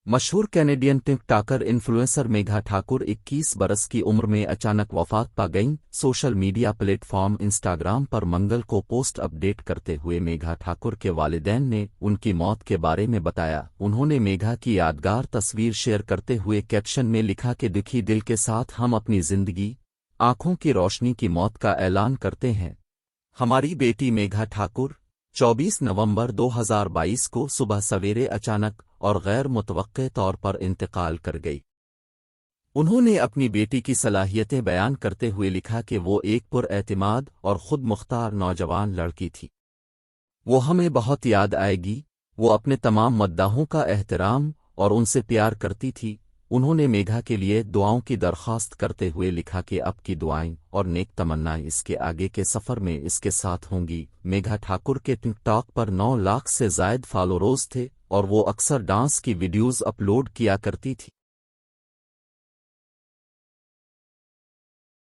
مشہور Canadian TikToker influencer Megha Thakur 21 برس کی عمر میں اچانک وفات پا گئیں۔ Social media platform Instagram پر منگل کو پوسٹ اپ ڈیٹ کرتے ہوئے میگھا ٹھاکر کے والدین نے ان کی موت کے بارے میں بتایا۔ انہوں نے میگھا کی یادگار تصویر شیئر کرتے ہوئے کیپشن میں لکھا کہ دکھی دل کے ساتھ ہم اپنی زندگی، آنکھوں کی روشنی کی موت کا اعلان کرتے ہیں۔ ہماری بیٹی میگھا ٹھاکر 24 نومبر 2022 کو صبح سویرے اچانک اور غیر متوقع طور پر انتقال کر گئی۔ انہوں نے اپنی بیٹی کی صلاحیتیں بیان کرتے ہوئے لکھا کہ وہ ایک پر اعتماد اور خود مختار نوجوان لڑکی تھی۔ وہ ہمیں بہت یاد آئے گی۔ وہ اپنے تمام مداحوں کا احترام اور ان سے پیار کرتی تھی۔ انہوں نے میگھا کے لیے دعاؤں کی درخواست کرتے ہوئے لکھا کہ اب کی دعائیں اور نیک تمنائیں اس کے آگے کے سفر میں اس کے ساتھ ہوں گی۔ میگھا ٹھاکر کے ٹک ٹاک پر 9 لاکھ سے زائد فالوورز تھے اور وہ اکثر ڈانس کی ویڈیوز اپلوڈ کیا کرتی تھی۔